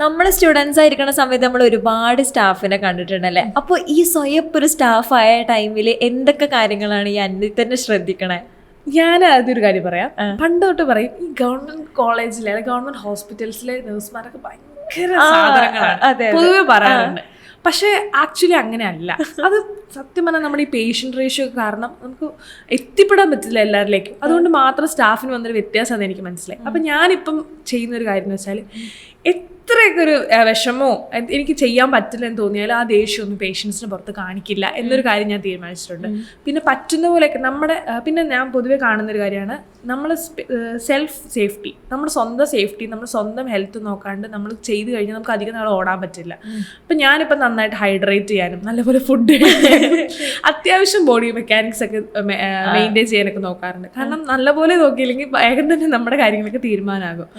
നമ്മൾ സ്റ്റുഡൻസ് ആയിരിക്കുന്ന സമയത്ത് നമ്മൾ ഒരുപാട് സ്റ്റാഫിനെ കണ്ടിട്ടുണ്ടല്ലേ. അപ്പോൾ ഈ സ്വയം ഒരു സ്റ്റാഫായ ടൈമിൽ എന്തൊക്കെ കാര്യങ്ങളാണ് ഈ അന്നി തന്നെ ശ്രദ്ധിക്കണേ? ഞാൻ അതൊരു കാര്യം പറയാം. പണ്ട് തൊട്ട് പറയും, ഈ ഗവൺമെന്റ് കോളേജിലെ അല്ലെങ്കിൽ ഗവൺമെന്റ് ഹോസ്പിറ്റൽസിലെ നഴ്സുമാരൊക്കെ ഭയങ്കര സാധനങ്ങളാണ് പൊതുവെ പറയാറുണ്ട്. പക്ഷേ ആക്ച്വലി അങ്ങനെയല്ല. അത് സത്യം പറഞ്ഞാൽ നമ്മുടെ ഈ പേഷ്യൻ്റ് റേഷ്യോ കാരണം നമുക്ക് എത്തിപ്പെടാൻ പറ്റില്ല എല്ലാവരിലേക്കും. അതുകൊണ്ട് മാത്രം സ്റ്റാഫിന് വന്നൊരു വ്യത്യാസമാണ് എനിക്ക് മനസ്സിലായി. അപ്പം ഞാനിപ്പം ചെയ്യുന്നൊരു കാര്യം എന്ന് വെച്ചാൽ, എത്രയൊക്കെ ഒരു വിഷമോ എനിക്ക് ചെയ്യാൻ പറ്റില്ല എന്ന് തോന്നിയാൽ ആ ദേഷ്യമൊന്നും പേഷ്യൻസിന് പുറത്ത് കാണിക്കില്ല എന്നൊരു കാര്യം ഞാൻ തീരുമാനിച്ചിട്ടുണ്ട്. പിന്നെ പറ്റുന്ന പോലെയൊക്കെ നമ്മുടെ പിന്നെ ഞാൻ പൊതുവെ കാണുന്നൊരു കാര്യമാണ്, നമ്മൾ സെൽഫ് സേഫ്റ്റി, നമ്മുടെ സ്വന്തം സേഫ്റ്റി, നമ്മുടെ സ്വന്തം ഹെൽത്ത് നോക്കാണ്ട് നമ്മൾ ചെയ്ത് കഴിഞ്ഞാൽ നമുക്ക് അധികം നാൾ ഓടാൻ പറ്റില്ല. അപ്പം ഞാനിപ്പോൾ നന്നായിട്ട് ഹൈഡ്രേറ്റ് ചെയ്യാനും നല്ലപോലെ ഫുഡ് കഴിക്കാനും അത്യാവശ്യം ബോഡി മെക്കാനിക്സ് ഒക്കെ മെയിൻറ്റെയിൻ ചെയ്യാനൊക്കെ നോക്കാറുണ്ട്. കാരണം നല്ലപോലെ നോക്കിയില്ലെങ്കിൽ വേഗം തന്നെ നമ്മുടെ കാര്യങ്ങളൊക്കെ തീരുമാനമാകും.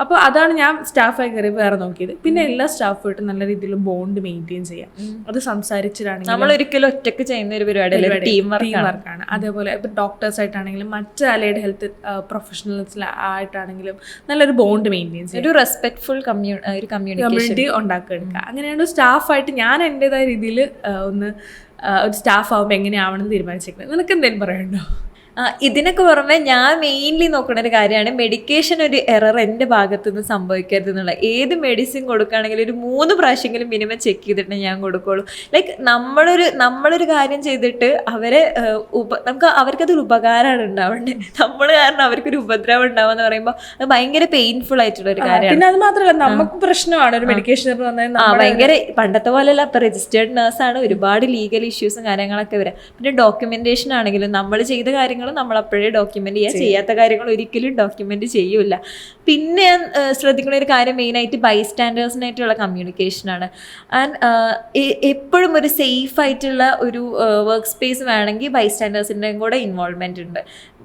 അപ്പോൾ അതാണ് ഞാൻ സ്റ്റാഫായി കയറി വേറെ നോക്കിയത്. പിന്നെ എല്ലാ സ്റ്റാഫുമായിട്ട് നല്ല രീതിയിൽ ബോണ്ട് മെയിൻറ്റെയിൻ ചെയ്യാം. അത് സംസാരിച്ചിട്ടാണെങ്കിൽ നമ്മൾ ഒരിക്കലും ഒറ്റയ്ക്ക് ചെയ്യുന്ന ഒരു പരിപാടി ടീം വർക്കാണ്. അതേപോലെ ഇപ്പം ഡോക്ടേഴ്സ് ആയിട്ടാണെങ്കിലും മറ്റ് അലൈഡ് ഹെൽത്ത് പ്രൊഫഷണൽസ് ആയിട്ടാണെങ്കിലും നല്ലൊരു ബോണ്ട് മെയിൻറ്റെയിൻ ചെയ്യാം. ഒരു റെസ്പെക്ട്ഫുൾ കമ്മ്യൂണിറ്റി ഉണ്ടാക്കിയെടുക്കുക. അങ്ങനെയാണ് സ്റ്റാഫായിട്ട് ഞാൻ എൻ്റെതായ രീതിയിൽ ഒരു സ്റ്റാഫ് ആകുമ്പോൾ എങ്ങനെയാവണമെന്ന് തീരുമാനിച്ചേക്കുന്നത്. നിനക്ക് എന്തെങ്കിലും പറയണ്ടോ? ഇതിനൊക്കെ പുറമെ ഞാൻ മെയിൻലി നോക്കുന്ന ഒരു കാര്യമാണ് മെഡിക്കേഷൻ ഒരു എറർ എൻ്റെ ഭാഗത്തുനിന്ന് സംഭവിക്കരുത് എന്നുള്ള. ഏത് മെഡിസിൻ കൊടുക്കുകയാണെങ്കിലും ഒരു 3 പ്രാവശ്യമെങ്കിലും മിനിമം ചെക്ക് ചെയ്തിട്ട് ഞാൻ കൊടുക്കുള്ളൂ. ലൈക്ക് നമ്മളൊരു കാര്യം ചെയ്തിട്ട് നമുക്ക് അവർക്കതൊരു ഉപകാരമാണ് ഉണ്ടാവേണ്ടത്. നമ്മൾ കാരണം അവർക്കൊരു ഉപദ്രവം ഉണ്ടാവുക എന്ന് പറയുമ്പോൾ അത് ഭയങ്കര പെയിൻഫുൾ ആയിട്ടുള്ള ഒരു കാര്യമാണ്. പിന്നെ അത് മാത്രമല്ല നമുക്ക് പ്രശ്നമാണ് ഒരു മെഡിക്കേഷൻ ഭയങ്കര പണ്ടത്തെ പോലെയല്ല. ഇപ്പൊ രജിസ്റ്റേർഡ് നേഴ്സാണ്, ഒരുപാട് ലീഗൽ ഇഷ്യൂസും കാര്യങ്ങളൊക്കെ വരാം. പിന്നെ ഡോക്യുമെന്റേഷൻ ആണെങ്കിലും നമ്മൾ ചെയ്ത കാര്യങ്ങൾ നമ്മൾ അപ്പോഴേ ഡോക്യുമെന്റ് ചെയ്യുക, ചെയ്യാത്ത കാര്യങ്ങൾ ഒരിക്കലും ഡോക്യുമെന്റ് ചെയ്യൂല. പിന്നെ ഞാൻ ശ്രദ്ധിക്കുന്ന ഒരു കാര്യം മെയിനായിട്ട് ബൈസ്റ്റാൻഡേഴ്സിനായിട്ടുള്ള കമ്മ്യൂണിക്കേഷനാണ്. ആൻഡ് എപ്പോഴും ഒരു സേഫ് ആയിട്ടുള്ള ഒരു വർക്ക് സ്പേസ് വേണമെങ്കിൽ ബൈസ്റ്റാൻഡേഴ്സിൻ്റെയും കൂടെ ഇൻവോൾവ്മെന്റ് ഉണ്ട്.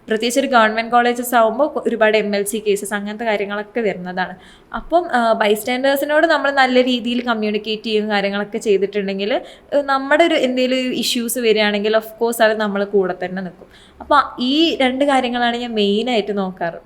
പ്രത്യേകിച്ച് ഒരു ഗവൺമെൻറ് കോളേജസ് ആകുമ്പോൾ ഒരുപാട് MLC കേസസ് അങ്ങനത്തെ കാര്യങ്ങളൊക്കെ വരുന്നതാണ്. അപ്പം ബൈസ്റ്റാൻഡേഴ്സിനോട് നമ്മൾ നല്ല രീതിയിൽ കമ്മ്യൂണിക്കേറ്റ് ചെയ്യുന്ന കാര്യങ്ങളൊക്കെ ചെയ്തിട്ടുണ്ടെങ്കിൽ നമ്മുടെ ഒരു എന്തെങ്കിലും ഇഷ്യൂസ് വരികയാണെങ്കിൽ ഓഫ് കോഴ്സ് അവർ നമ്മൾ കൂടെ തന്നെ നിൽക്കും. അപ്പോൾ ഈ 2 കാര്യങ്ങളാണ് ഞാൻ മെയിനായിട്ട് നോക്കാറ്.